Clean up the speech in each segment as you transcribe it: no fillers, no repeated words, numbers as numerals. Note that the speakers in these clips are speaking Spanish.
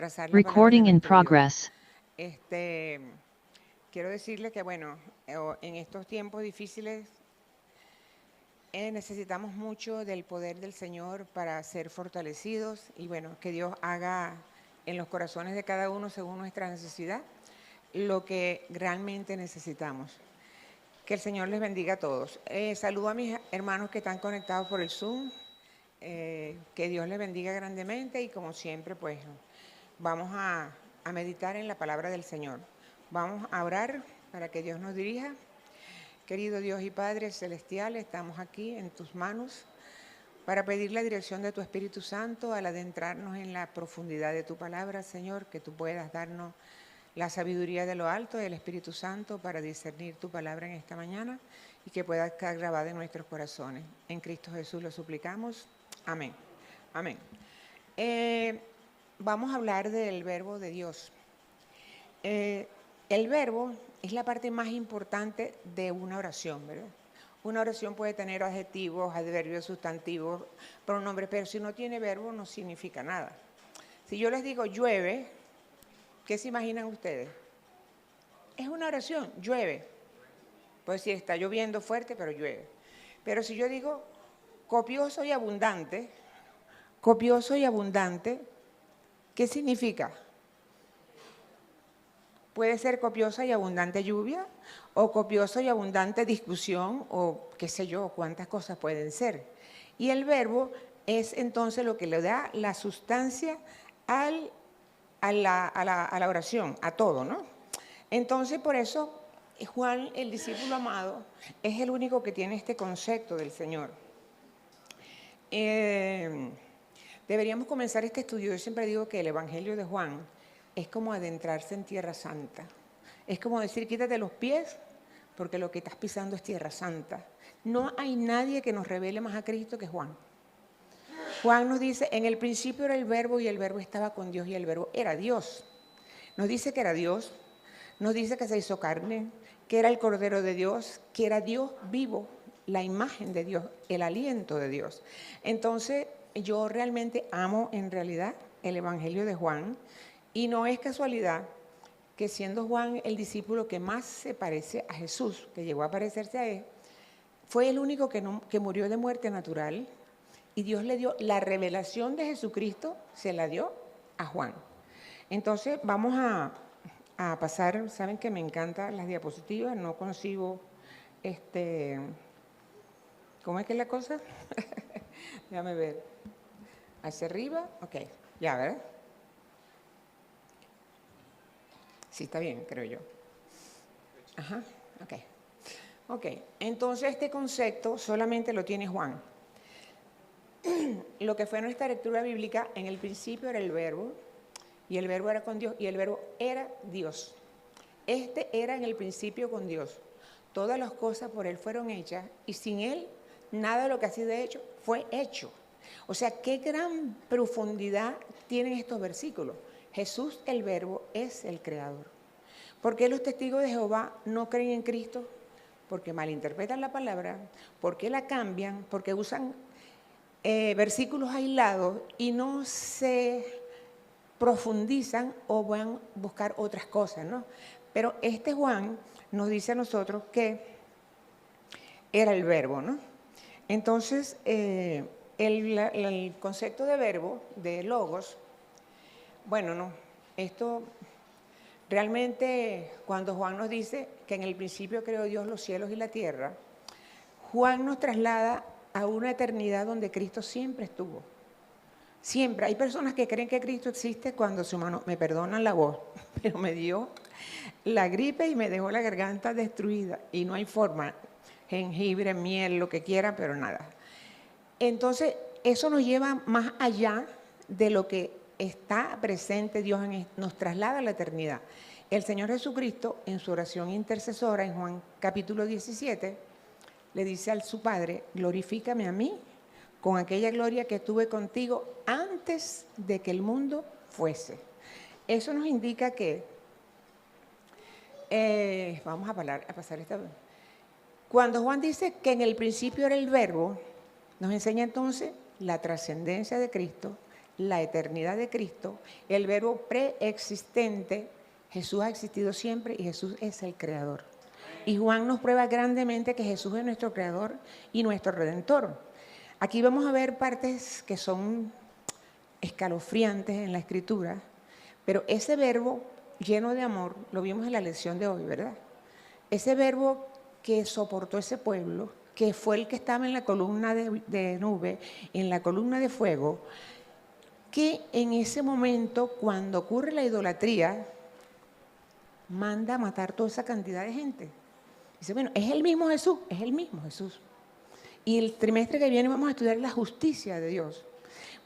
abrazar la palabra de Recording in nuestro Dios. progress. Quiero decirle que, bueno, en estos tiempos difíciles necesitamos mucho del poder del Señor para ser fortalecidos y, bueno, que Dios haga en los corazones de cada uno, según nuestra necesidad, lo que realmente necesitamos. Que el Señor les bendiga a todos. Saludo a mis hermanos que están conectados por el Zoom. Que Dios les bendiga grandemente y, como siempre, pues vamos a meditar en la palabra del Señor. Vamos a orar para que Dios nos dirija. Querido Dios y Padre Celestial, estamos aquí en tus manos para pedir la dirección de tu Espíritu Santo al adentrarnos en la profundidad de tu palabra, Señor, que tú puedas darnos la sabiduría de lo alto del Espíritu Santo para discernir tu palabra en esta mañana y que pueda estar grabada en nuestros corazones. En Cristo Jesús lo suplicamos. Amén. Amén. Vamos a hablar del verbo de Dios. El verbo es la parte más importante de una oración, ¿verdad? Una oración puede tener adjetivos, adverbios, sustantivos, pronombres, pero si no tiene verbo no significa nada. Si yo les digo llueve, ¿qué se imaginan ustedes? Es una oración, llueve. Puede decir, está lloviendo fuerte, pero llueve. Pero si yo digo copioso y abundante, ¿qué significa? Puede ser copiosa y abundante lluvia, o copioso y abundante discusión, o qué sé yo, cuántas cosas pueden ser. Y el verbo es entonces lo que le da la sustancia a la oración, a todo, ¿no? Entonces, por eso, Juan, el discípulo amado, es el único que tiene este concepto del Señor. Deberíamos comenzar este estudio. Yo siempre digo que el Evangelio de Juan es como adentrarse en Tierra Santa. Es como decir, quítate los pies, porque lo que estás pisando es Tierra Santa. No hay nadie que nos revele más a Cristo que Juan. Juan nos dice, en el principio era el verbo y el verbo estaba con Dios y el verbo era Dios. Nos dice que era Dios, nos dice que se hizo carne, que era el Cordero de Dios, que era Dios vivo, la imagen de Dios, el aliento de Dios. Entonces, yo realmente amo en realidad el Evangelio de Juan y no es casualidad que siendo Juan el discípulo que más se parece a Jesús, que llegó a parecerse a él, fue el único que murió de muerte natural y Dios le dio la revelación de Jesucristo, se la dio a Juan. Entonces vamos a pasar, saben que me encantan las diapositivas, no consigo, ¿cómo es que es la cosa? Déjame ver, hacia arriba, ok, ya, ¿verdad? Sí, está bien, creo yo. Ajá, ok. Ok, entonces este concepto solamente lo tiene Juan. Lo que fue nuestra lectura bíblica, en el principio era el verbo, y el verbo era con Dios, y el verbo era Dios. Este era en el principio con Dios. Todas las cosas por Él fueron hechas, y sin Él, nada de lo que ha sido hecho fue hecho. O sea, qué gran profundidad tienen estos versículos. Jesús, el verbo, es el creador. ¿Por qué los testigos de Jehová no creen en Cristo? Porque malinterpretan la palabra, porque la cambian, porque usan versículos aislados y no se profundizan o van a buscar otras cosas, ¿no? Pero este Juan nos dice a nosotros que era el verbo, ¿no? Entonces, el concepto de verbo, de logos, bueno, no, esto realmente cuando Juan nos dice que en el principio creó Dios los cielos y la tierra, Juan nos traslada a una eternidad donde Cristo siempre estuvo. Siempre. Hay personas que creen que Cristo existe cuando su mano, me perdonan la voz, pero me dio la gripe y me dejó la garganta destruida y no hay forma, jengibre, miel, lo que quiera, pero nada. Entonces, eso nos lleva más allá de lo que está presente Dios, nos traslada a la eternidad. El Señor Jesucristo, en su oración intercesora, en Juan capítulo 17, le dice a su Padre, glorifícame a mí con aquella gloria que tuve contigo antes de que el mundo fuese. Eso nos indica que, vamos a pasar esta vez. Cuando Juan dice que en el principio era el verbo, nos enseña entonces la trascendencia de Cristo, la eternidad de Cristo, el verbo preexistente, Jesús ha existido siempre y Jesús es el creador. Y Juan nos prueba grandemente que Jesús es nuestro creador y nuestro redentor. Aquí vamos a ver partes que son escalofriantes en la Escritura, pero ese verbo lleno de amor, lo vimos en la lección de hoy, ¿verdad? Ese verbo que soportó ese pueblo, que fue el que estaba en la columna de nube, en la columna de fuego, que en ese momento, cuando ocurre la idolatría, manda a matar toda esa cantidad de gente. Dice, bueno, es el mismo Jesús, es el mismo Jesús. Y el trimestre que viene vamos a estudiar la justicia de Dios,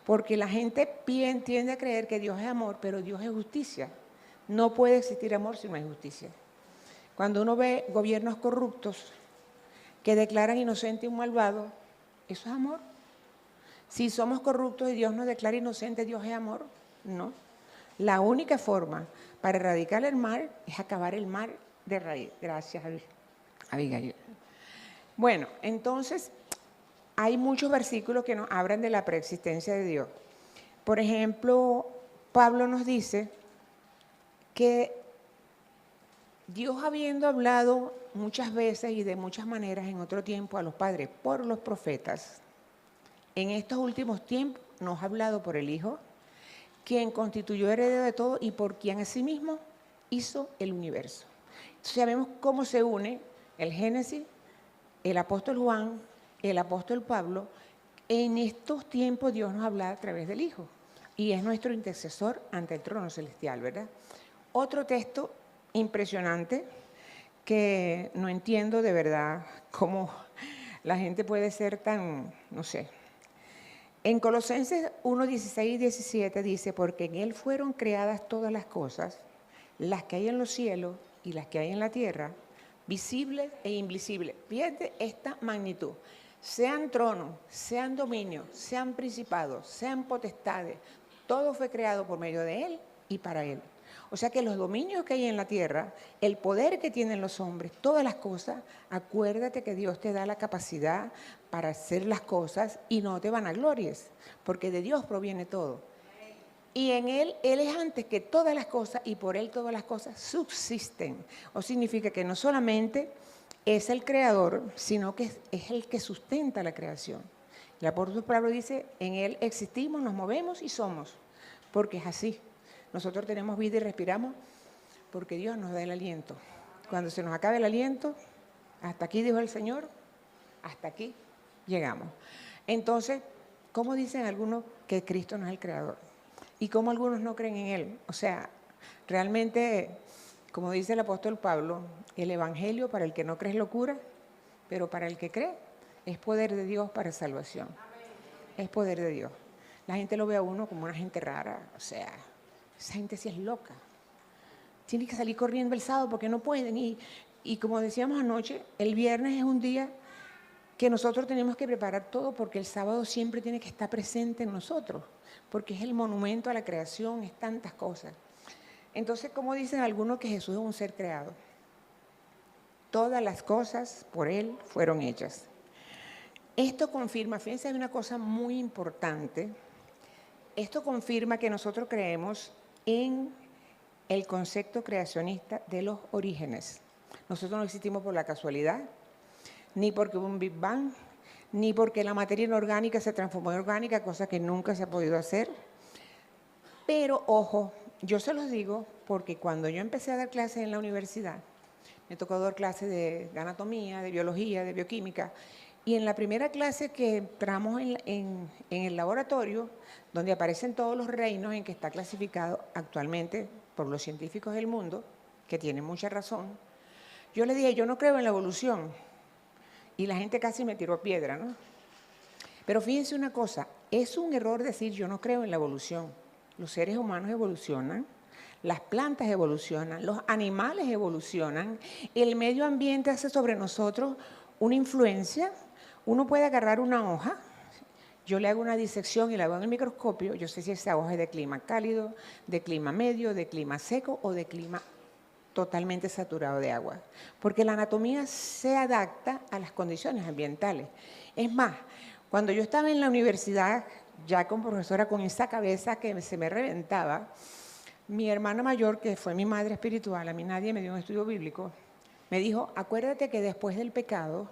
porque la gente tiende a creer que Dios es amor, pero Dios es justicia. No puede existir amor si no hay justicia. Cuando uno ve gobiernos corruptos que declaran inocente a un malvado, ¿eso es amor? Si somos corruptos y Dios nos declara inocente, ¿Dios es amor? No. La única forma para erradicar el mal es acabar el mal de raíz. Gracias, Abigail. Bueno, entonces hay muchos versículos que nos hablan de la preexistencia de Dios. Por ejemplo, Pablo nos dice que Dios, habiendo hablado muchas veces y de muchas maneras en otro tiempo a los padres por los profetas, en estos últimos tiempos nos ha hablado por el Hijo, quien constituyó heredero de todo y por quien asimismo hizo el universo. Entonces ya vemos cómo se une el Génesis, el apóstol Juan, el apóstol Pablo. En estos tiempos Dios nos habla a través del Hijo y es nuestro intercesor ante el trono celestial, ¿verdad? Otro texto impresionante que no entiendo de verdad cómo la gente puede ser tan, no sé. En Colosenses 1, 16 y 17 dice, porque en Él fueron creadas todas las cosas, las que hay en los cielos y las que hay en la tierra, visibles e invisibles. Fíjate esta magnitud. Sean tronos, sean dominios, sean principados, sean potestades, todo fue creado por medio de Él y para Él. O sea que los dominios que hay en la tierra, el poder que tienen los hombres, todas las cosas, acuérdate que Dios te da la capacidad para hacer las cosas y no te vanaglories, porque de Dios proviene todo. Y en Él es antes que todas las cosas y por Él todas las cosas subsisten. O significa que no solamente es el creador, sino que es el que sustenta la creación. El apóstol Pablo dice, en Él existimos, nos movemos y somos, porque es así. Nosotros tenemos vida y respiramos porque Dios nos da el aliento. Cuando se nos acabe el aliento, hasta aquí dijo el Señor, hasta aquí llegamos. Entonces, ¿cómo dicen algunos que Cristo no es el creador? ¿Y cómo algunos no creen en Él? O sea, realmente, como dice el apóstol Pablo, el evangelio para el que no cree es locura, pero para el que cree es poder de Dios para salvación. Es poder de Dios. La gente lo ve a uno como una gente rara, o sea, esa gente sí es loca. Tiene que salir corriendo el sábado porque no pueden. Y como decíamos anoche, el viernes es un día que nosotros tenemos que preparar todo porque el sábado siempre tiene que estar presente en nosotros, porque es el monumento a la creación, es tantas cosas. Entonces, ¿cómo dicen algunos que Jesús es un ser creado? Todas las cosas por Él fueron hechas. Esto confirma, fíjense, hay una cosa muy importante. Esto confirma que nosotros creemos en el concepto creacionista de los orígenes. Nosotros no existimos por la casualidad, ni porque hubo un Big Bang, ni porque la materia inorgánica se transformó en orgánica, cosa que nunca se ha podido hacer. Pero, ojo, yo se los digo porque cuando yo empecé a dar clases en la universidad, me tocó dar clases de anatomía, de biología, de bioquímica, y en la primera clase que entramos en el laboratorio, donde aparecen todos los reinos en que está clasificado actualmente por los científicos del mundo, que tienen mucha razón, yo le dije, yo no creo en la evolución. Y la gente casi me tiró piedra, ¿no? Pero fíjense una cosa, es un error decir yo no creo en la evolución. Los seres humanos evolucionan, las plantas evolucionan, los animales evolucionan, el medio ambiente hace sobre nosotros una influencia. Uno puede agarrar una hoja, yo le hago una disección y la veo en el microscopio, yo sé si esa hoja es de clima cálido, de clima medio, de clima seco o de clima totalmente saturado de agua, porque la anatomía se adapta a las condiciones ambientales. Es más, cuando yo estaba en la universidad, ya como profesora con esa cabeza que se me reventaba, mi hermana mayor, que fue mi madre espiritual, a mí nadie me dio un estudio bíblico, me dijo, acuérdate que después del pecado,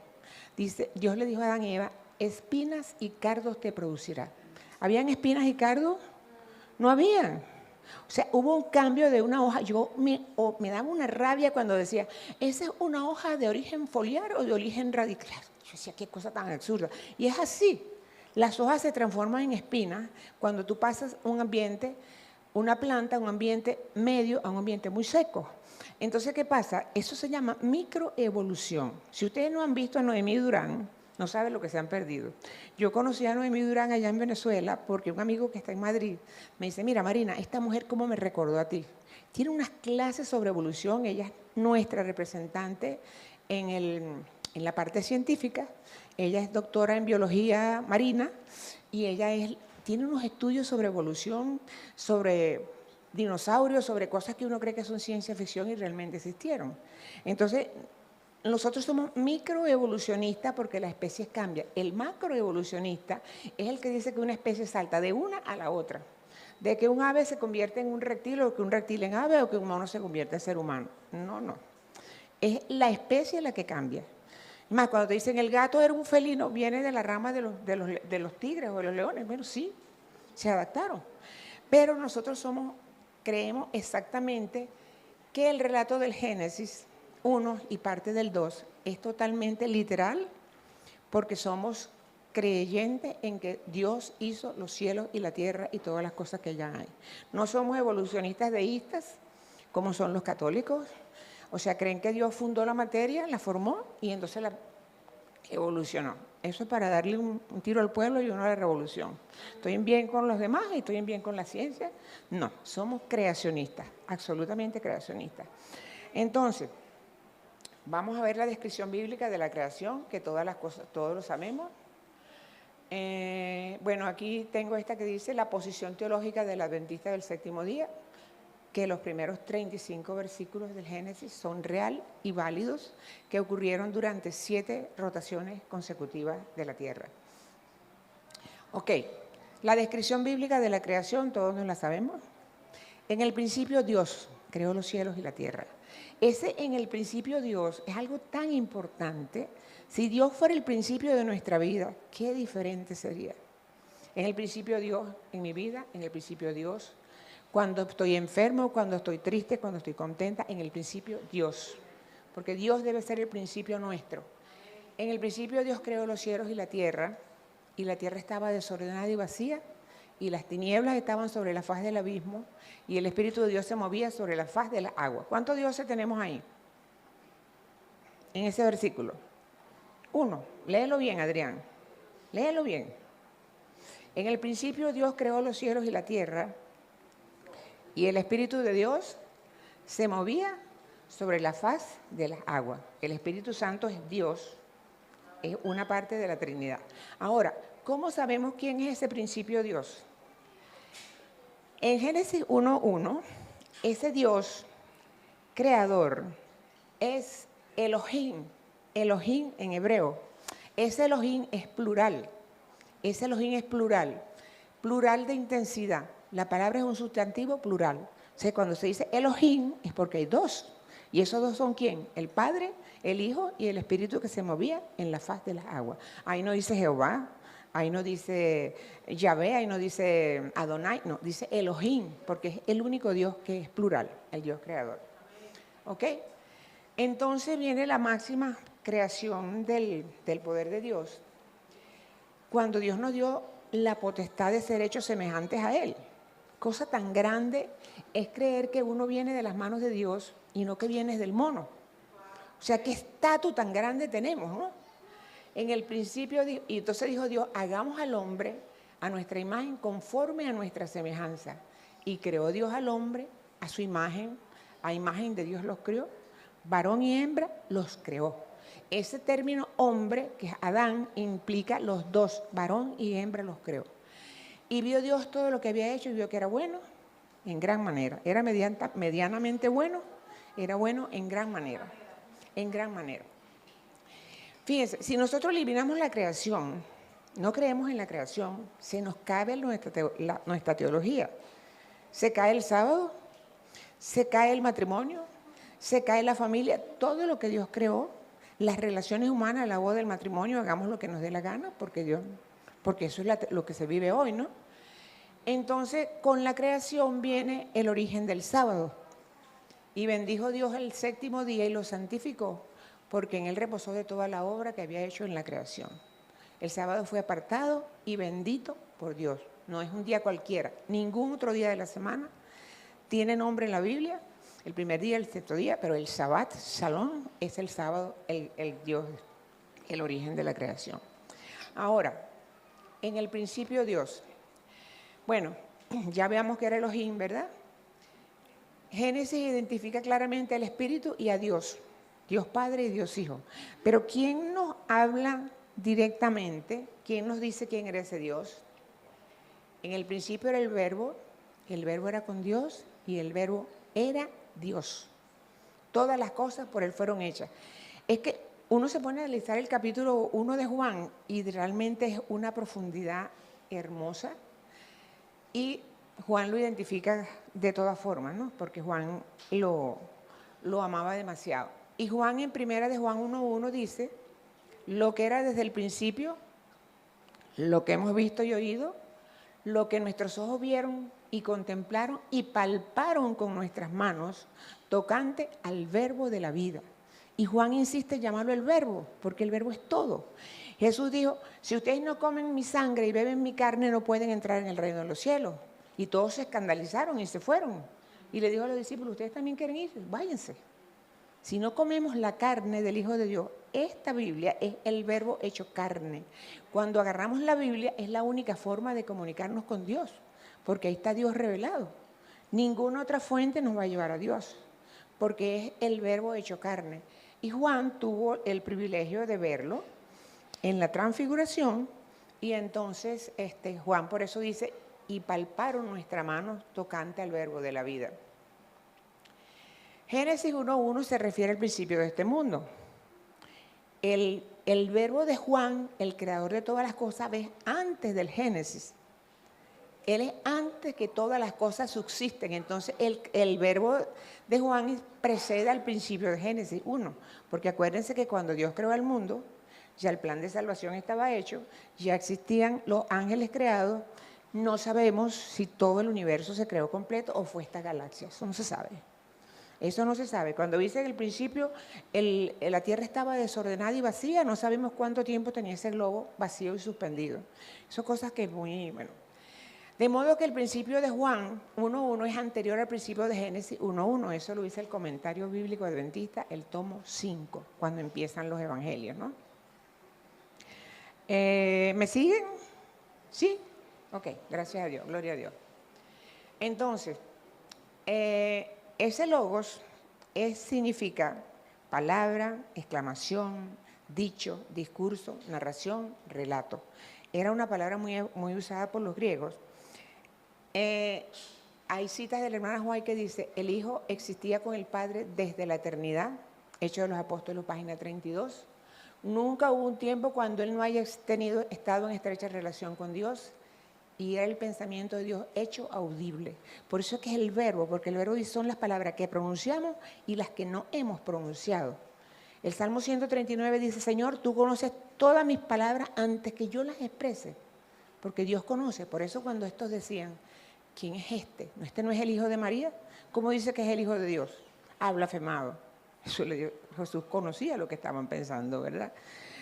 dice, Dios le dijo a Adán y Eva, espinas y cardos te producirá. ¿Habían espinas y cardos? No habían. O sea, hubo un cambio de una hoja. Yo me daba una rabia cuando decía, ¿esa es una hoja de origen foliar o de origen radicular? Yo decía, qué cosa tan absurda. Y es así. Las hojas se transforman en espinas cuando tú pasas un ambiente, una planta, un ambiente medio a un ambiente muy seco. Entonces, ¿qué pasa? Eso se llama microevolución. Si ustedes no han visto a Noemí Durán, no saben lo que se han perdido. Yo conocí a Noemí Durán allá en Venezuela porque un amigo que está en Madrid me dice, mira Marina, esta mujer cómo me recordó a ti. Tiene unas clases sobre evolución, ella es nuestra representante en la parte científica, ella es doctora en biología marina y ella tiene unos estudios sobre evolución, sobre dinosaurios, sobre cosas que uno cree que son ciencia ficción y realmente existieron. Entonces, nosotros somos microevolucionistas porque la especie cambia. El macroevolucionista es el que dice que una especie salta de una a la otra. De que un ave se convierte en un reptil o que un reptil en ave o que un mono se convierte en ser humano. No, no. Es la especie la que cambia. Más, cuando te dicen el gato era un felino, viene de la rama de los tigres o de los leones. Bueno, sí, se adaptaron. Pero nosotros creemos exactamente que el relato del Génesis 1 y parte del 2 es totalmente literal porque somos creyentes en que Dios hizo los cielos y la tierra y todas las cosas que ya hay. No somos evolucionistas deístas como son los católicos, o sea, creen que Dios fundó la materia, la formó y entonces la evolucionó. Eso es para darle un tiro al pueblo y uno a la revolución. ¿Estoy en bien con los demás y estoy en bien con la ciencia? No, somos creacionistas, absolutamente creacionistas. Entonces, vamos a ver la descripción bíblica de la creación, que todas las cosas, todos lo sabemos. Bueno, aquí tengo esta que dice la posición teológica del adventista del séptimo día, que los primeros 35 versículos del Génesis son real y válidos, que ocurrieron durante 7 rotaciones consecutivas de la Tierra. Ok, la descripción bíblica de la creación, todos nos la sabemos. En el principio Dios creó los cielos y la tierra. Ese en el principio Dios es algo tan importante. Si Dios fuera el principio de nuestra vida, qué diferente sería. En el principio Dios en mi vida, en el principio Dios. Cuando estoy enfermo, cuando estoy triste, cuando estoy contenta, en el principio Dios. Porque Dios debe ser el principio nuestro. En el principio Dios creó los cielos y la tierra estaba desordenada y vacía, y las tinieblas estaban sobre la faz del abismo, y el Espíritu de Dios se movía sobre la faz de la agua. ¿Cuántos dioses tenemos ahí? En ese versículo. 1. Léelo bien, Adrián. Léelo bien. En el principio Dios creó los cielos y la tierra, y el Espíritu de Dios se movía sobre la faz de las aguas. El Espíritu Santo es Dios, es una parte de la Trinidad. Ahora, ¿cómo sabemos quién es ese principio Dios? En Génesis 1:1, ese Dios creador es Elohim. Elohim en hebreo. Ese Elohim es plural. Ese Elohim es plural. Plural de intensidad. La palabra es un sustantivo plural. O sea, cuando se dice Elohim es porque hay dos. ¿Y esos dos son quién? El Padre, el Hijo y el Espíritu que se movía en la faz de las aguas. Ahí no dice Jehová, ahí no dice Yahvé, ahí no dice Adonai, no, dice Elohim, porque es el único Dios que es plural, el Dios creador. ¿Ok? Entonces viene la máxima creación del poder de Dios, cuando Dios nos dio la potestad de ser hechos semejantes a Él. Cosa tan grande es creer que uno viene de las manos de Dios y no que vienes del mono. O sea, qué estatus tan grande tenemos, ¿no? En el principio, y entonces dijo Dios, hagamos al hombre a nuestra imagen conforme a nuestra semejanza. Y creó Dios al hombre a su imagen, a imagen de Dios los creó, varón y hembra los creó. Ese término hombre, que es Adán, implica los dos, varón y hembra los creó. Y vio Dios todo lo que había hecho y vio que era bueno en gran manera. Era medianamente bueno, era bueno en gran manera. En gran manera. Fíjense, si nosotros eliminamos la creación no creemos en la creación, se nos cae nuestra teología. Se cae el sábado, se cae el matrimonio, se cae la familia, todo lo que Dios creó, las relaciones humanas, la boda del matrimonio, hagamos lo que nos dé la gana, porque eso es lo que se vive hoy, ¿no? Entonces, con la creación viene el origen del sábado. Y bendijo Dios el séptimo día y lo santificó, porque en él reposó de toda la obra que había hecho en la creación. El sábado fue apartado y bendito por Dios. No es un día cualquiera. Ningún otro día de la semana tiene nombre en la Biblia. El primer día, el sexto día, pero el Sabbat, Shalom, es el sábado, el Dios, el origen de la creación. Ahora, en el principio Dios. Bueno, ya veamos que era Elohim, ¿verdad? Génesis identifica claramente al Espíritu y a Dios, Dios Padre y Dios Hijo. Pero ¿quién nos habla directamente? ¿Quién nos dice quién era ese Dios? En el principio era el Verbo era con Dios y el Verbo era Dios. Todas las cosas por él fueron hechas. Es que uno se pone a analizar el capítulo 1 de Juan y realmente es una profundidad hermosa y Juan lo identifica de todas formas, ¿no? Porque Juan lo amaba demasiado. Y Juan en primera de Juan 1:1 dice, lo que era desde el principio, lo que hemos visto y oído, lo que nuestros ojos vieron y contemplaron y palparon con nuestras manos, tocante al verbo de la vida. Y Juan insiste en llamarlo el verbo, porque el verbo es todo. Jesús dijo, si ustedes no comen mi sangre y beben mi carne, no pueden entrar en el reino de los cielos. Y todos se escandalizaron y se fueron. Y le dijo a los discípulos, ¿ustedes también quieren ir? Váyanse. Si no comemos la carne del Hijo de Dios, esta Biblia es el verbo hecho carne. Cuando agarramos la Biblia es la única forma de comunicarnos con Dios, porque ahí está Dios revelado. Ninguna otra fuente nos va a llevar a Dios, porque es el verbo hecho carne. Y Juan tuvo el privilegio de verlo en la transfiguración y entonces Juan por eso dice, y palparon nuestra mano tocante al verbo de la vida. Génesis 1:1 se refiere al principio de este mundo. El verbo de Juan, el creador de todas las cosas, es antes del Génesis. Él es antes que todas las cosas subsisten. Entonces, el verbo de Juan precede al principio de Génesis 1. Porque acuérdense que cuando Dios creó el mundo, ya el plan de salvación estaba hecho, ya existían los ángeles creados. No sabemos si todo el universo se creó completo o fue esta galaxia. Eso no se sabe. Eso no se sabe. Cuando dice que al principio la Tierra estaba desordenada y vacía, no sabemos cuánto tiempo tenía ese globo vacío y suspendido. Son cosas que muy, bueno. De modo que el principio de Juan 1:1 es anterior al principio de Génesis 1:1. Eso lo dice el comentario bíblico adventista, el tomo 5, cuando empiezan los evangelios, ¿no? ¿Me siguen? ¿Sí? Ok, gracias a Dios, gloria a Dios. Entonces, ese logos significa palabra, exclamación, dicho, discurso, narración, relato. Era una palabra muy usada por los griegos. Hay citas de la hermana White que dice, el Hijo existía con el Padre desde la eternidad, Hechos de los Apóstoles, página 32. Nunca hubo un tiempo cuando Él no haya estado en estrecha relación con Dios y era el pensamiento de Dios hecho audible. Por eso es que es el verbo, porque el verbo son las palabras que pronunciamos y las que no hemos pronunciado. El Salmo 139 dice, Señor, tú conoces todas mis palabras antes que yo las exprese, porque Dios conoce. Por eso cuando estos decían, ¿quién es este? ¿Este no es el Hijo de María? ¿Cómo dice que es el Hijo de Dios? Habla blasfemado. Jesús conocía lo que estaban pensando, ¿verdad?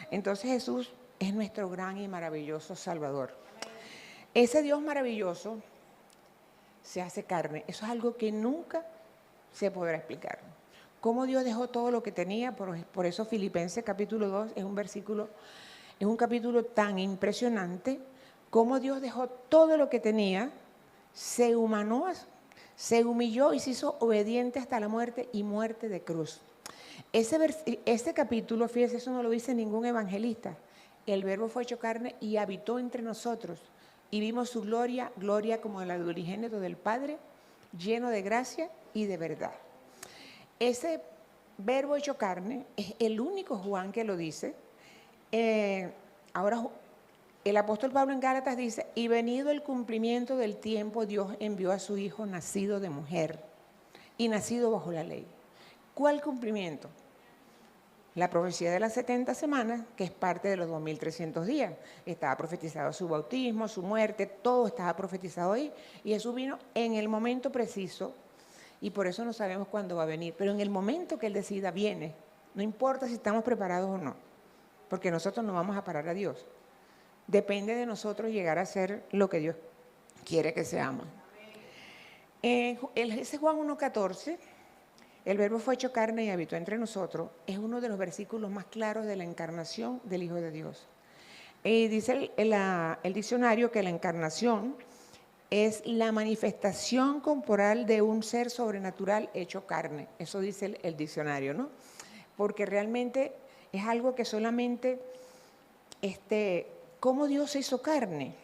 Entonces Jesús es nuestro gran y maravilloso Salvador. Ese Dios maravilloso se hace carne. Eso es algo que nunca se podrá explicar. Cómo Dios dejó todo lo que tenía, por eso Filipenses capítulo 2 es un capítulo tan impresionante. Cómo Dios dejó todo lo que tenía, se humanó, se humilló y se hizo obediente hasta la muerte y muerte de cruz. Ese capítulo, fíjese, eso no lo dice ningún evangelista. El verbo fue hecho carne y habitó entre nosotros. Y vimos su gloria, gloria como la del unigénito del Padre, lleno de gracia y de verdad. Ese verbo hecho carne es el único Juan que lo dice. Ahora, El apóstol Pablo en Gálatas dice, y venido el cumplimiento del tiempo, Dios envió a su Hijo nacido de mujer y nacido bajo la ley. ¿Cuál cumplimiento? La profecía de las 70 semanas, que es parte de los 2300 días. Estaba profetizado su bautismo, su muerte, todo estaba profetizado ahí. Y Jesús vino en el momento preciso, y por eso no sabemos cuándo va a venir. Pero en el momento que Él decida, viene. No importa si estamos preparados o no, porque nosotros no vamos a parar a Dios. Depende de nosotros llegar a ser lo que Dios quiere que seamos. Ese Juan 1:14, el verbo fue hecho carne y habitó entre nosotros, es uno de los versículos más claros de la encarnación del Hijo de Dios. Dice el diccionario que la encarnación es la manifestación corporal de un ser sobrenatural hecho carne. Eso dice el diccionario, ¿no? Porque realmente es algo que solamente, ¿cómo Dios se hizo carne?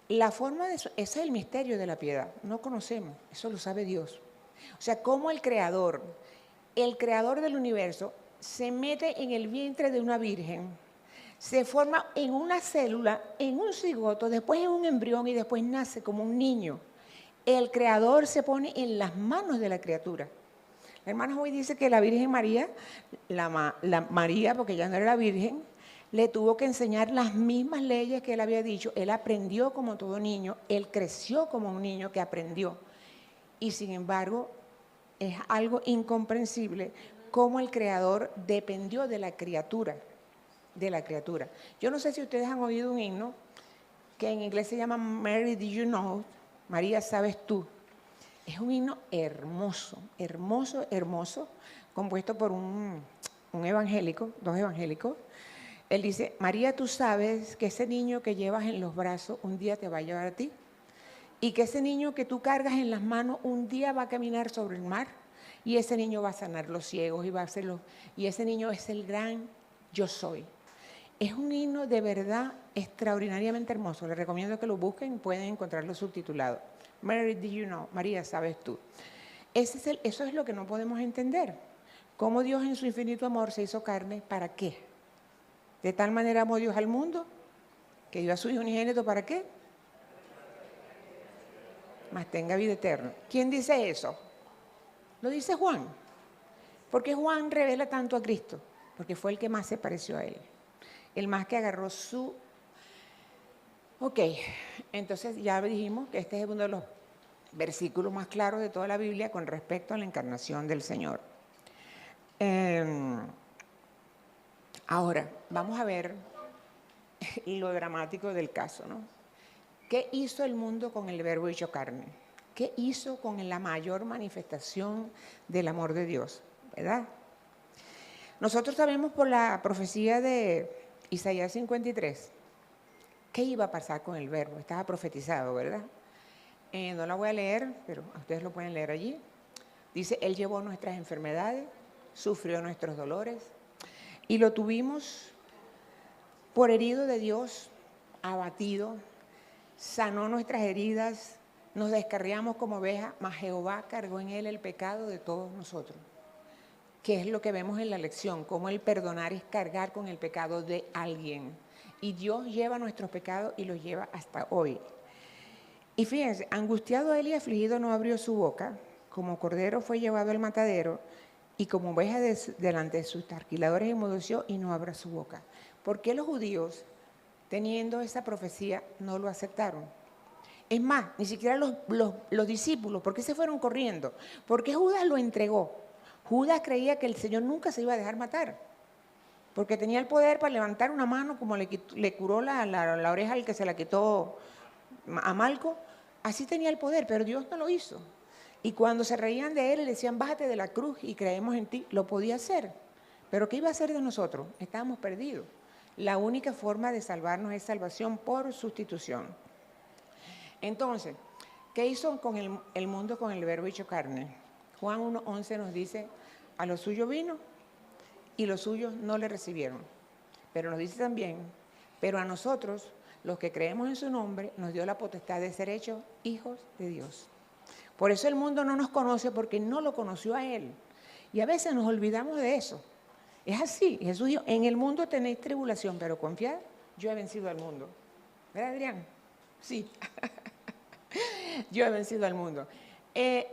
La forma de eso, ese es el misterio de la piedad. No conocemos, eso lo sabe Dios. O sea, cómo el creador del universo, se mete en el vientre de una virgen, se forma en una célula, en un cigoto, después en un embrión y después nace como un niño. El creador se pone en las manos de la criatura. La hermana hoy dice que la Virgen María, la María, porque ya no era la Virgen, le tuvo que enseñar las mismas leyes que él había dicho. Él aprendió como todo niño, él creció como un niño que aprendió. Y sin embargo, es algo incomprensible cómo el creador dependió de la criatura. Yo no sé si ustedes han oído un himno que en inglés se llama Mary, Did You Know? María, ¿sabes tú? Es un himno hermoso, hermoso, hermoso, compuesto por un evangélico, dos evangélicos. Él dice, María, tú sabes que ese niño que llevas en los brazos un día te va a llevar a ti. Y que ese niño que tú cargas en las manos un día va a caminar sobre el mar. Y ese niño va a sanar los ciegos y ese niño es el gran yo soy. Es un himno de verdad extraordinariamente hermoso. Les recomiendo que lo busquen, pueden encontrarlo subtitulado. Mary, did you know? María, ¿sabes tú? Eso es lo que no podemos entender. Cómo Dios en su infinito amor se hizo carne, ¿para qué? De tal manera amó Dios al mundo, que dio a su Hijo unigénito, ¿para qué? Mas tenga vida eterna. ¿Quién dice eso? Lo dice Juan. ¿Por qué Juan revela tanto a Cristo? Porque fue el que más se pareció a Él. El más que agarró su... Ok, entonces ya dijimos que este es uno de los versículos más claros de toda la Biblia con respecto a la encarnación del Señor. Ahora, vamos a ver lo dramático del caso, ¿no? ¿Qué hizo el mundo con el verbo hecho carne? ¿Qué hizo con la mayor manifestación del amor de Dios? ¿Verdad? Nosotros sabemos por la profecía de Isaías 53 qué iba a pasar con el verbo. Estaba profetizado, ¿verdad? No la voy a leer, pero ustedes lo pueden leer allí. Dice, Él llevó nuestras enfermedades, sufrió nuestros dolores y lo tuvimos por herido de Dios, abatido, sanó nuestras heridas, nos descarriamos como ovejas, mas Jehová cargó en Él el pecado de todos nosotros. Que es lo que vemos en la lección, cómo el perdonar es cargar con el pecado de alguien. Y Dios lleva nuestros pecados y los lleva hasta hoy. Y fíjense, angustiado Él y afligido no abrió su boca, como cordero fue llevado al matadero, y como oveja delante de sus trasquiladores enmudeció y no abrió su boca. ¿Por qué los judíos, teniendo esa profecía, no lo aceptaron? Es más, ni siquiera los discípulos, ¿por qué se fueron corriendo? Porque Judas lo entregó. Judas creía que el Señor nunca se iba a dejar matar, porque tenía el poder para levantar una mano, como le curó la oreja al que se la quitó a Malco. Así tenía el poder, pero Dios no lo hizo. Y cuando se reían de él, le decían, bájate de la cruz y creemos en ti. Lo podía hacer, pero ¿qué iba a hacer de nosotros? Estábamos perdidos. La única forma de salvarnos es salvación por sustitución. Entonces, ¿qué hizo con el mundo con el verbo hecho carne? Juan 1:11 nos dice, a los suyos vino y los suyos no le recibieron. Pero nos dice también, pero a nosotros, los que creemos en su nombre, nos dio la potestad de ser hechos hijos de Dios. Por eso el mundo no nos conoce, porque no lo conoció a Él. Y a veces nos olvidamos de eso. Es así. Jesús dijo, en el mundo tenéis tribulación, pero confiad, yo he vencido al mundo. ¿Verdad, Adrián? Sí. Yo he vencido al mundo.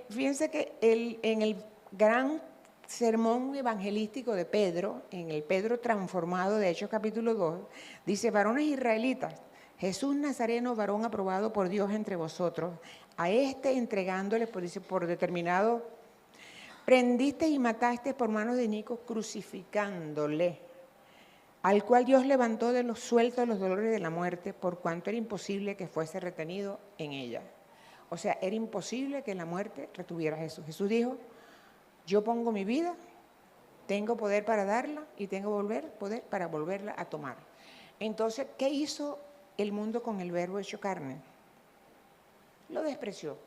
Fíjense que en el gran sermón evangelístico de Pedro, en el Pedro transformado de Hechos capítulo 2, dice: varones israelitas, Jesús Nazareno, varón aprobado por Dios entre vosotros, a este entregándole, dice, por determinado, prendiste y mataste por manos de Nico, crucificándole, al cual Dios levantó de los sueltos de los dolores de la muerte, por cuanto era imposible que fuese retenido en ella. O sea, era imposible que la muerte retuviera a Jesús. Jesús dijo: yo pongo mi vida, tengo poder para darla y tengo poder para volverla a tomar. Entonces, ¿qué hizo el mundo con el Verbo hecho carne? Lo despreció.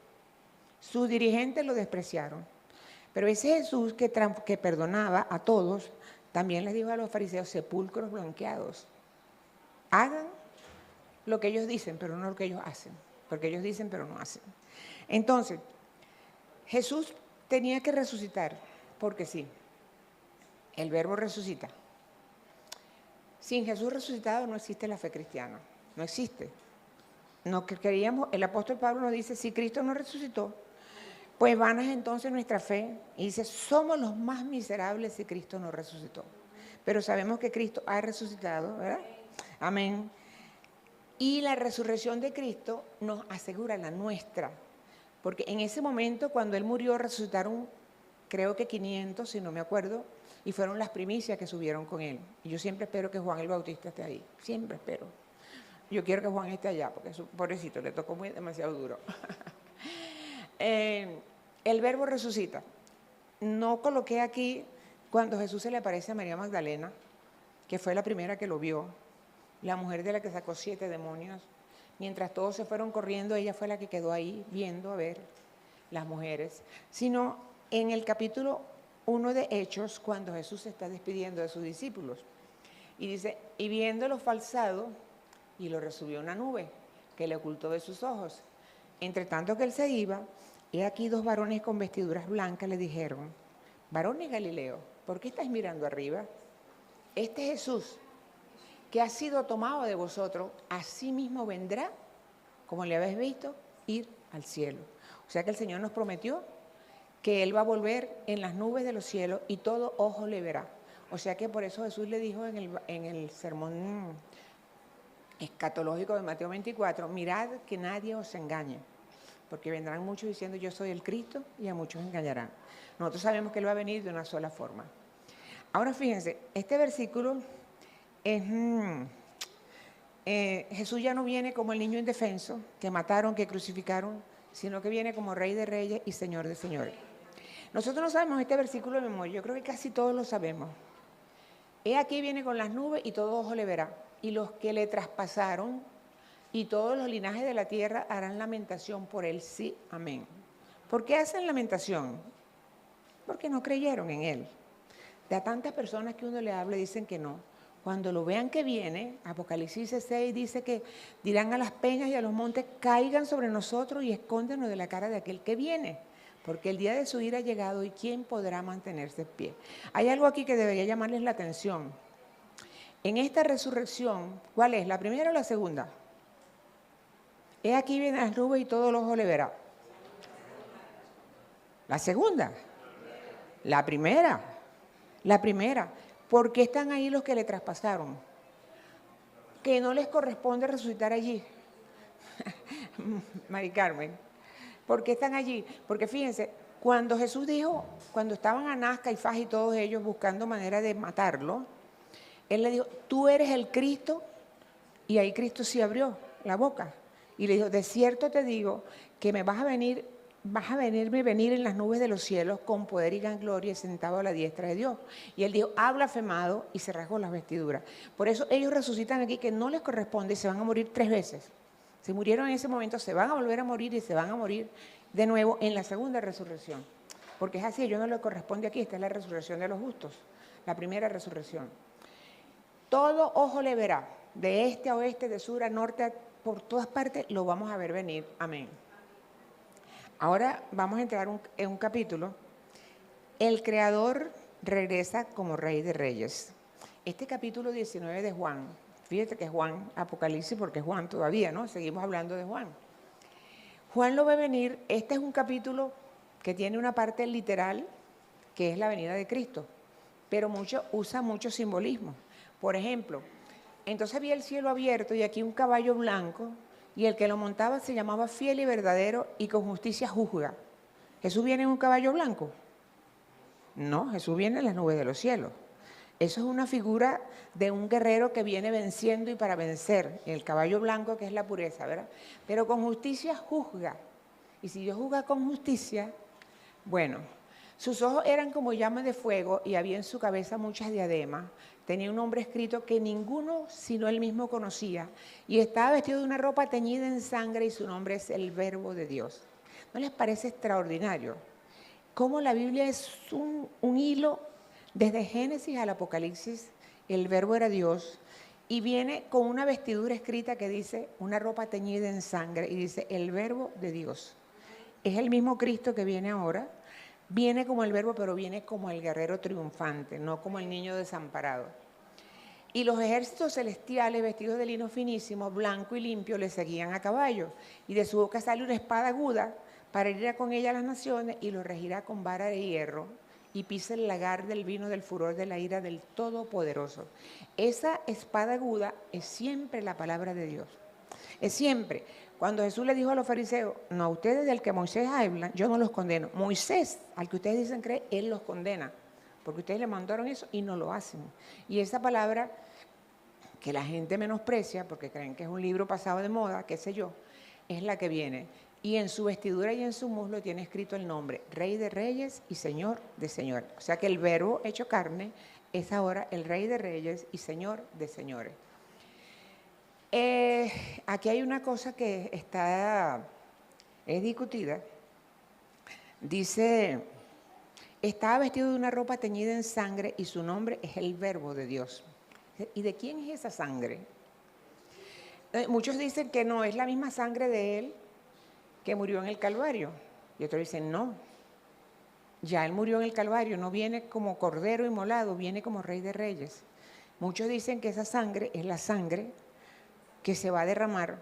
Sus dirigentes lo despreciaron. Pero ese Jesús que perdonaba a todos, también les dijo a los fariseos: sepulcros blanqueados. Hagan lo que ellos dicen, pero no lo que ellos hacen. Porque ellos dicen, pero no hacen. Entonces, Jesús tenía que resucitar, porque sí, el Verbo resucita. Sin Jesús resucitado no existe la fe cristiana, no existe. No creíamos, el apóstol Pablo nos dice: si Cristo no resucitó, pues vana es entonces nuestra fe. Y dice: somos los más miserables si Cristo no resucitó. Pero sabemos que Cristo ha resucitado, ¿verdad? Amén. Y la resurrección de Cristo nos asegura la nuestra. Porque en ese momento, cuando Él murió, resucitaron, creo que 500, si no me acuerdo, y fueron las primicias que subieron con Él. Y yo siempre espero que Juan el Bautista esté ahí. Siempre espero. Yo quiero que Juan esté allá, porque su pobrecito le tocó demasiado duro. El Verbo resucita. No coloqué aquí cuando Jesús se le aparece a María Magdalena, que fue la primera que lo vio, la mujer de la que sacó 7 demonios. Mientras todos se fueron corriendo, ella fue la que quedó ahí viendo a ver las mujeres. Sino en el capítulo 1 de Hechos, cuando Jesús se está despidiendo de sus discípulos. Y dice: y viéndolo falsado, y lo resubió una nube, que le ocultó de sus ojos. Entre tanto que él se iba, he aquí 2 varones con vestiduras blancas le dijeron: varones Galileo, ¿por qué estáis mirando arriba? Este Jesús que ha sido tomado de vosotros, así mismo vendrá, como le habéis visto, ir al cielo. O sea que el Señor nos prometió que Él va a volver en las nubes de los cielos y todo ojo le verá. O sea que por eso Jesús le dijo en el sermón escatológico de Mateo 24: mirad que nadie os engañe, porque vendrán muchos diciendo: yo soy el Cristo, y a muchos engañarán. Nosotros sabemos que Él va a venir de una sola forma. Ahora fíjense, este versículo es... Jesús ya no viene como el niño indefenso, que mataron, que crucificaron, sino que viene como Rey de Reyes y Señor de Señores. Nosotros no sabemos este versículo de memoria, yo creo que casi todos lo sabemos. He aquí viene con las nubes y todo ojo le verá. Y los que le traspasaron y todos los linajes de la tierra harán lamentación por él, sí, amén. ¿Por qué hacen lamentación? Porque no creyeron en él. De a tantas personas que uno le habla dicen que no. Cuando lo vean que viene, Apocalipsis 6 dice que dirán a las peñas y a los montes: caigan sobre nosotros y escóndenos de la cara de aquel que viene, porque el día de su ira ha llegado, y ¿quién podrá mantenerse en pie? Hay algo aquí que debería llamarles la atención. En esta resurrección, ¿cuál es? ¿La primera o la segunda? He aquí vienen las nubes y todo el ojo le verá. ¿La segunda? La primera. La primera. ¿Por qué están ahí los que le traspasaron? Que no les corresponde resucitar allí. Mari Carmen. ¿Por qué están allí? Porque fíjense, cuando Jesús dijo, cuando estaban Anás, Caifás y todos ellos buscando manera de matarlo, Él le dijo: tú eres el Cristo. Y ahí Cristo sí abrió la boca y le dijo: de cierto te digo que me vas a venir en las nubes de los cielos con poder y gran gloria, sentado a la diestra de Dios. Y Él dijo: ha blasfemado, y se rasgó las vestiduras. Por eso ellos resucitan aquí, que no les corresponde, y se van a morir 3 veces. Se murieron en ese momento, se van a volver a morir y se van a morir de nuevo en la segunda resurrección. Porque es así, a ellos no les corresponde aquí. Esta es la resurrección de los justos, la primera resurrección. Todo ojo le verá, de este a oeste, de sur a norte, por todas partes lo vamos a ver venir. Amén. Ahora vamos a entrar en un capítulo. El Creador regresa como Rey de Reyes. Este capítulo 19 de Juan Fíjate que Juan, Apocalipsis, porque es Juan todavía, ¿no? Seguimos hablando de Juan. Juan lo ve venir. Este es un capítulo que tiene una parte literal, que es la venida de Cristo, pero usa mucho simbolismo. Por ejemplo, entonces vi el cielo abierto y aquí un caballo blanco, y el que lo montaba se llamaba Fiel y Verdadero y con justicia juzga. ¿Jesús viene en un caballo blanco? No, Jesús viene en las nubes de los cielos. Eso es una figura de un guerrero que viene venciendo y para vencer. El caballo blanco, que es la pureza, ¿verdad? Pero con justicia juzga. Y si Dios juzga con justicia, bueno, sus ojos eran como llamas de fuego y había en su cabeza muchas diademas. Tenía un nombre escrito que ninguno sino él mismo conocía. Y estaba vestido de una ropa teñida en sangre y su nombre es el Verbo de Dios. ¿No les parece extraordinario? Cómo la Biblia es un hilo desde Génesis al Apocalipsis. El Verbo era Dios y viene con una vestidura escrita que dice, una ropa teñida en sangre, y dice el Verbo de Dios. Es el mismo Cristo que viene ahora, viene como el Verbo, pero viene como el guerrero triunfante, no como el niño desamparado. Y los ejércitos celestiales vestidos de lino finísimo, blanco y limpio, le seguían a caballo, y de su boca sale una espada aguda para herir con ella a las naciones, y los regirá con vara de hierro, y pisa el lagar del vino del furor de la ira del Todopoderoso. Esa espada aguda es siempre la palabra de Dios. Es siempre. Cuando Jesús le dijo a los fariseos, no, a ustedes del que Moisés habla, yo no los condeno. Moisés, al que ustedes dicen creer, él los condena, porque ustedes le mandaron eso y no lo hacen. Y esa palabra que la gente menosprecia, porque creen que es un libro pasado de moda, qué sé yo, es la que viene. Y en su vestidura y en su muslo tiene escrito el nombre, Rey de Reyes y Señor de Señores. O sea que el Verbo hecho carne es ahora el Rey de Reyes y Señor de Señores. Aquí hay una cosa que es discutida. Dice, estaba vestido de una ropa teñida en sangre y su nombre es el Verbo de Dios. ¿Y de quién es esa sangre? Muchos dicen que no, es la misma sangre de él que murió en el Calvario. Y otros dicen, no, ya él murió en el Calvario, no viene como cordero inmolado, viene como Rey de Reyes. Muchos dicen que esa sangre es la sangre que se va a derramar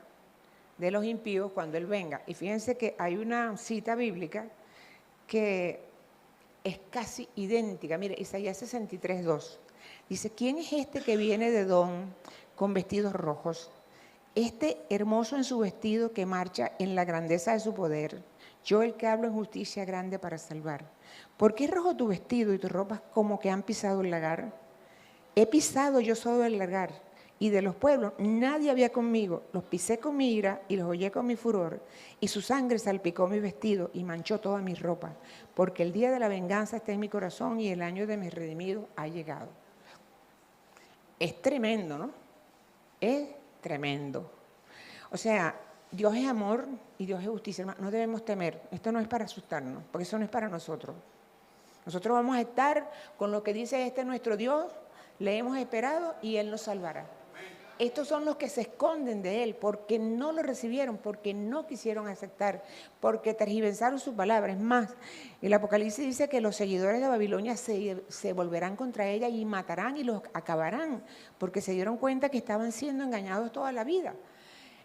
de los impíos cuando Él venga. Y fíjense que hay una cita bíblica que es casi idéntica. Mire, Isaías 63:2. Dice, ¿quién es este que viene de Edom con vestidos rojos? Este hermoso en su vestido que marcha en la grandeza de su poder. Yo el que hablo en justicia grande para salvar. ¿Por qué es rojo tu vestido y tus ropas como que han pisado el lagar? He pisado yo solo el lagar, y de los pueblos nadie había conmigo. Los pisé con mi ira y los hollé con mi furor, y su sangre salpicó mi vestido y manchó toda mi ropa, porque el día de la venganza está en mi corazón y el año de mis redimidos ha llegado. Es tremendo, ¿no? Es tremendo. O sea, Dios es amor y Dios es justicia. Hermano, no debemos temer. Esto no es para asustarnos, porque eso no es para nosotros. Nosotros vamos a estar con lo que dice este nuestro Dios, le hemos esperado y Él nos salvará. Estos son los que se esconden de Él porque no lo recibieron, porque no quisieron aceptar, porque tergiversaron su palabra. Es más, el Apocalipsis dice que los seguidores de Babilonia se volverán contra ella y matarán y los acabarán, porque se dieron cuenta que estaban siendo engañados toda la vida.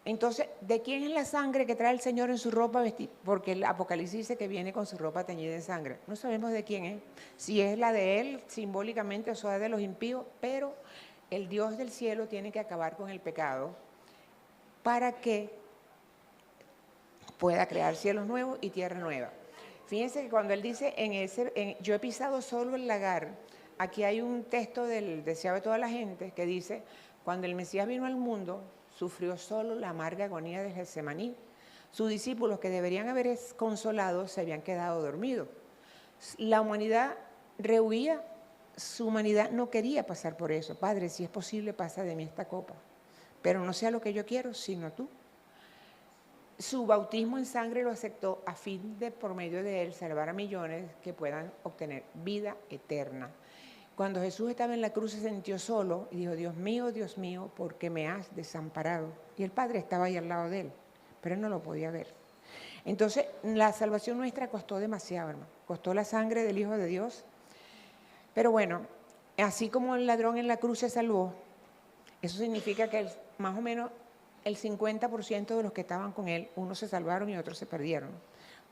Entonces, ¿de quién es la sangre que trae el Señor en su ropa vestida? Porque el Apocalipsis dice que viene con su ropa teñida en sangre. No sabemos de quién es. Si es la de Él, simbólicamente, o sea, de los impíos, pero el Dios del cielo tiene que acabar con el pecado para que pueda crear cielos nuevos y tierra nueva. Fíjense que cuando Él dice, yo he pisado solo el lagar, aquí hay un texto del deseado de toda la gente que dice, cuando el Mesías vino al mundo, sufrió solo la amarga agonía del Getsemaní. Sus discípulos, que deberían haber consolado, se habían quedado dormidos. La humanidad rehuía, su humanidad no quería pasar por eso. Padre, si es posible, pasa de mí esta copa, pero no sea lo que yo quiero, sino tú. Su bautismo en sangre lo aceptó a fin de, por medio de él, salvar a millones que puedan obtener vida eterna. Cuando Jesús estaba en la cruz se sintió solo y dijo, Dios mío, ¿por qué me has desamparado? Y el Padre estaba ahí al lado de él, pero él no lo podía ver. Entonces, la salvación nuestra costó demasiado, hermano. Costó la sangre del Hijo de Dios. Pero bueno, así como el ladrón en la cruz se salvó, Eso significa que más o menos el 50% de los que estaban con él, unos se salvaron y otros se perdieron.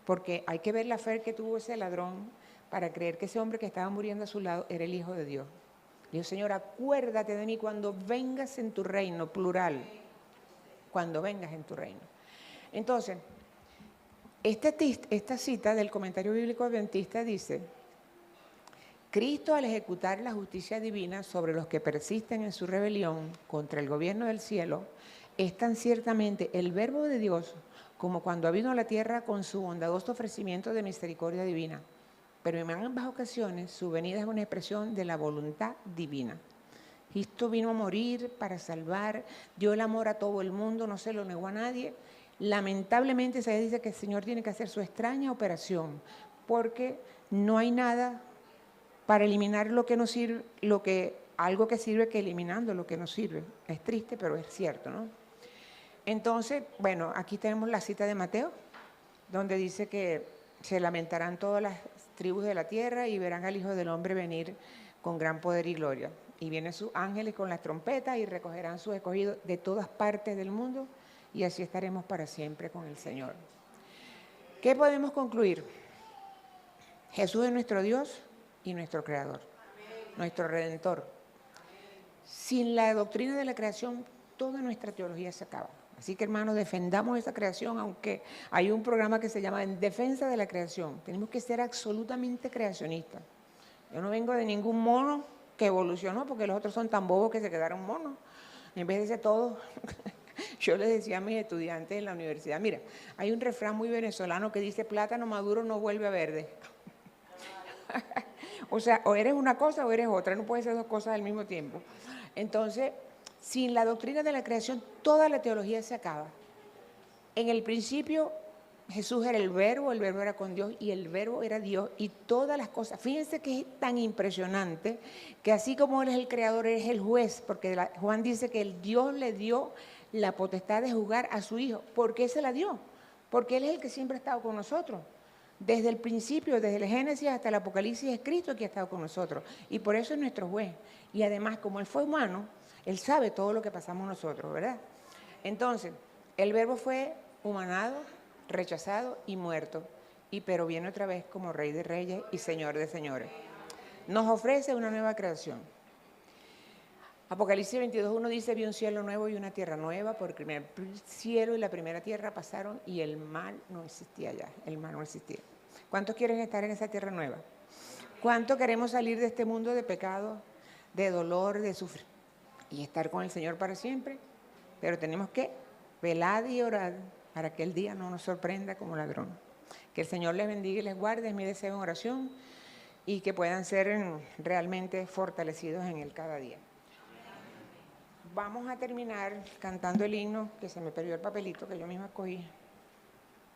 Porque hay que ver la fe que tuvo ese ladrón para creer que ese hombre que estaba muriendo a su lado era el Hijo de Dios. Dijo, Señor, acuérdate de mí cuando vengas en tu reino, plural, cuando vengas en tu reino. Entonces, esta cita del comentario bíblico adventista dice, Cristo al ejecutar la justicia divina sobre los que persisten en su rebelión contra el gobierno del cielo, es tan ciertamente el verbo de Dios como cuando vino a la tierra con su bondadoso ofrecimiento de misericordia divina. Pero en ambas ocasiones su venida es una expresión de la voluntad divina. Cristo vino a morir para salvar, dio el amor a todo el mundo, no se lo negó a nadie. Lamentablemente se dice que el Señor tiene que hacer su extraña operación, porque no hay nada para eliminar lo que no sirve, algo que sirve que eliminando lo que no sirve. Es triste, pero es cierto, ¿no? Entonces, bueno, aquí tenemos la cita de Mateo, donde dice que se lamentarán todas las tribus de la tierra y verán al Hijo del Hombre venir con gran poder y gloria. Y vienen sus ángeles con las trompetas y recogerán sus escogidos de todas partes del mundo y así estaremos para siempre con el Señor. ¿Qué podemos concluir? Jesús es nuestro Dios y nuestro Creador, nuestro Redentor. Sin la doctrina de la creación, toda nuestra teología se acaba. Así que, hermanos, defendamos esa creación, aunque hay un programa que se llama En Defensa de la Creación. Tenemos que ser absolutamente creacionistas. Yo no vengo de ningún mono que evolucionó, porque los otros son tan bobos que se quedaron monos. En vez de ser todos, yo les decía a mis estudiantes en la universidad, mira, hay un refrán muy venezolano que dice, plátano maduro no vuelve a verde. O sea, o eres una cosa o eres otra, no puedes ser dos cosas al mismo tiempo. Entonces, sin la doctrina de la creación, toda la teología se acaba. En el principio, Jesús era el verbo era con Dios y el verbo era Dios y todas las cosas. Fíjense que es tan impresionante que así como Él es el creador, Él es el juez, porque Juan dice que el Dios le dio la potestad de juzgar a su Hijo. ¿Por qué se la dio? Porque Él es el que siempre ha estado con nosotros. Desde el principio, desde el Génesis hasta el Apocalipsis, es Cristo que ha estado con nosotros. Y por eso es nuestro juez. Y además, como Él fue humano, Él sabe todo lo que pasamos nosotros, ¿verdad? Entonces, el verbo fue humanado, rechazado y muerto. Pero viene otra vez como Rey de Reyes y Señor de Señores. Nos ofrece una nueva creación. Apocalipsis 22:1 dice, vi un cielo nuevo y una tierra nueva, porque el cielo y la primera tierra pasaron y el mal no existía ya, el mal no existía. ¿Cuántos quieren estar en esa tierra nueva? ¿Cuántos queremos salir de este mundo de pecado, de dolor, de sufrir y estar con el Señor para siempre? Pero tenemos que velar y orar para que el día no nos sorprenda como ladrón. Que el Señor les bendiga y les guarde, es mi deseo en oración, y que puedan ser realmente fortalecidos en Él cada día. Vamos a terminar cantando el himno, que se me perdió el papelito que yo misma cogí.